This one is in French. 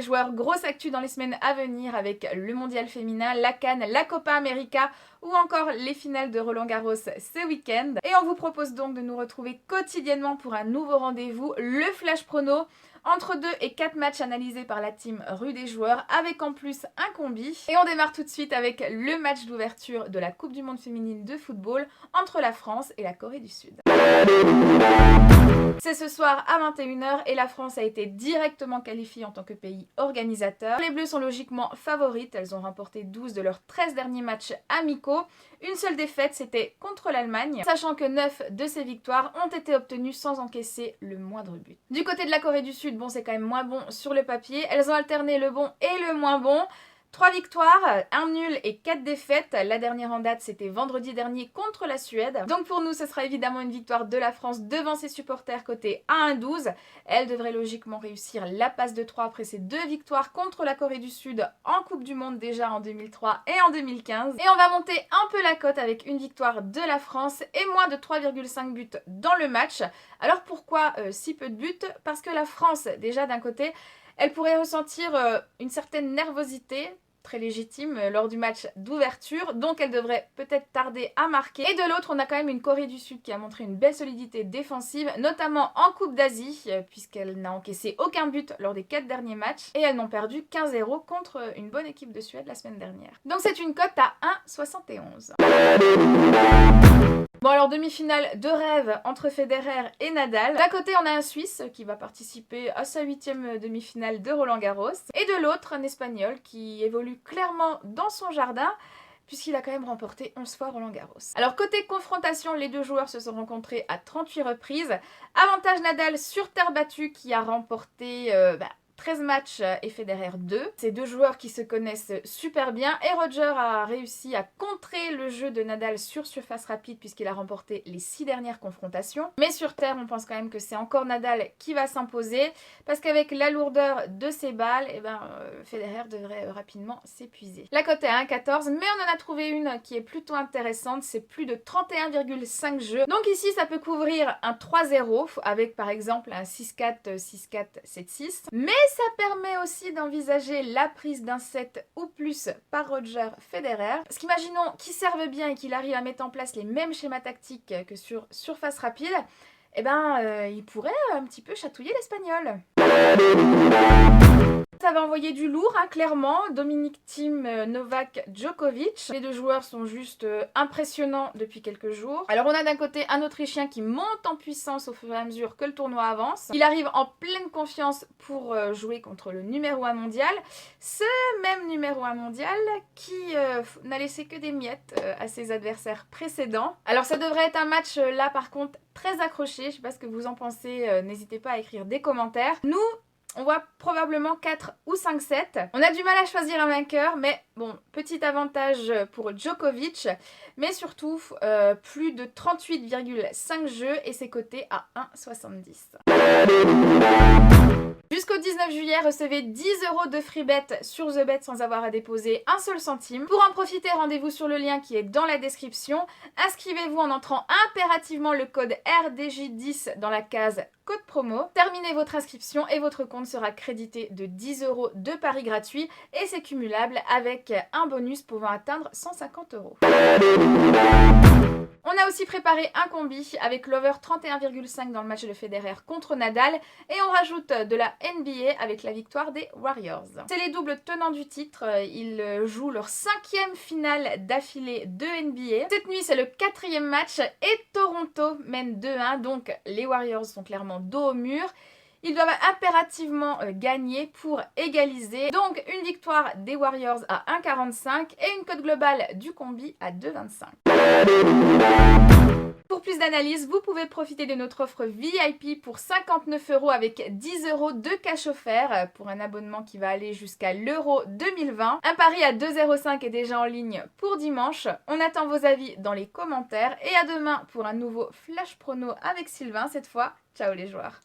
les joueurs, grosse actu dans les semaines à venir avec le mondial féminin, la CAN, la Copa América ou encore les finales de Roland-Garros ce week-end. Et on vous propose donc de nous retrouver quotidiennement pour un nouveau rendez-vous, le Flash Prono. Entre 2 et 4 matchs analysés par la team Rue des Joueurs, avec en plus un combi. Et on démarre tout de suite avec le match d'ouverture de la Coupe du Monde féminine de football entre la France et la Corée du Sud. C'est ce soir à 21h et la France a été directement qualifiée en tant que pays organisateur. Les Bleus sont logiquement favorites, elles ont remporté 12 de leurs 13 derniers matchs amicaux. Une seule défaite, c'était contre l'Allemagne, sachant que 9 de ces victoires ont été obtenues sans encaisser le moindre but. Du côté de la Corée du Sud, bon, c'est quand même moins bon sur le papier. Elles ont alterné le bon et le moins bon. 3 victoires, 1 nul et 4 défaites. La dernière en date, c'était vendredi dernier contre la Suède. Donc pour nous, ce sera évidemment une victoire de la France devant ses supporters côté 1-12. Elle devrait logiquement réussir la passe de 3 après ses 2 victoires contre la Corée du Sud en Coupe du Monde déjà en 2003 et en 2015. Et on va monter un peu la cote avec une victoire de la France et moins de 3,5 buts dans le match. Alors pourquoi si peu de buts? Parce que la France, déjà d'un côté, elle pourrait ressentir une certaine nervosité, très légitime, lors du match d'ouverture, donc elle devrait peut-être tarder à marquer. Et de l'autre, on a quand même une Corée du Sud qui a montré une belle solidité défensive, notamment en Coupe d'Asie, puisqu'elle n'a encaissé aucun but lors des 4 derniers matchs, et elles n'ont perdu qu'un 0 contre une bonne équipe de Suède la semaine dernière. Donc c'est une cote à 1,71. Bon alors demi-finale de rêve entre Federer et Nadal. D'un côté on a un Suisse qui va participer à sa 8e demi-finale de Roland-Garros. Et de l'autre un Espagnol qui évolue clairement dans son jardin puisqu'il a quand même remporté 11 fois Roland-Garros. Alors côté confrontation, les deux joueurs se sont rencontrés à 38 reprises. Avantage Nadal sur terre battue qui a remporté 13 matchs et Federer 2. Ces deux joueurs qui se connaissent super bien et Roger a réussi à contrer le jeu de Nadal sur surface rapide puisqu'il a remporté les 6 dernières confrontations. Mais sur terre, on pense quand même que c'est encore Nadal qui va s'imposer parce qu'avec la lourdeur de ses balles, Federer devrait rapidement s'épuiser. La cote est à 1,14 mais on en a trouvé une qui est plutôt intéressante, c'est plus de 31,5 jeux. Donc ici, ça peut couvrir un 3-0 avec par exemple un 6-4, 6-4, 7-6. Mais ça permet aussi d'envisager la prise d'un set ou plus par Roger Federer. Parce qu'imaginons qu'il serve bien et qu'il arrive à mettre en place les mêmes schémas tactiques que sur surface rapide, il pourrait un petit peu chatouiller l'Espagnol. Ça va envoyer du lourd, clairement. Dominic Thiem, Novak Djokovic. Les deux joueurs sont juste impressionnants depuis quelques jours. Alors on a d'un côté un Autrichien qui monte en puissance au fur et à mesure que le tournoi avance. Il arrive en pleine confiance pour jouer contre le numéro 1 mondial. Ce même numéro 1 mondial qui n'a laissé que des miettes à ses adversaires précédents. Alors ça devrait être un match là par contre très accroché. Je ne sais pas ce que vous en pensez, n'hésitez pas à écrire des commentaires. Nous, on voit probablement 4 ou 5-7. On a du mal à choisir un vainqueur, mais bon, petit avantage pour Djokovic, mais surtout plus de 38,5 jeux et c'est coté à 1,70. Jusqu'au 19 juillet, recevez 10 € de free bet sur TheBet sans avoir à déposer un seul centime. Pour en profiter, rendez-vous sur le lien qui est dans la description. Inscrivez-vous en entrant impérativement le code RDJ10 dans la case code promo. Terminez votre inscription et votre compte sera crédité de 10 € de paris gratuits et c'est cumulable avec un bonus pouvant atteindre 150 €. On a aussi préparé un combi avec l'over 31,5 dans le match de Federer contre Nadal et on rajoute de la NBA avec la victoire des Warriors. C'est les doubles tenants du titre, ils jouent leur 5e finale d'affilée de NBA. Cette nuit c'est le 4e match et Toronto mène 2-1, donc les Warriors sont clairement dos au mur. Ils doivent impérativement gagner pour égaliser. Donc une victoire des Warriors à 1,45 et une cote globale du combi à 2,25. Pour plus d'analyse, vous pouvez profiter de notre offre VIP pour 59 € avec 10 € de cash offert pour un abonnement qui va aller jusqu'à l'Euro 2020. Un pari à 2,05 est déjà en ligne pour dimanche. On attend vos avis dans les commentaires et à demain pour un nouveau Flash Prono avec Sylvain cette fois. Ciao les joueurs.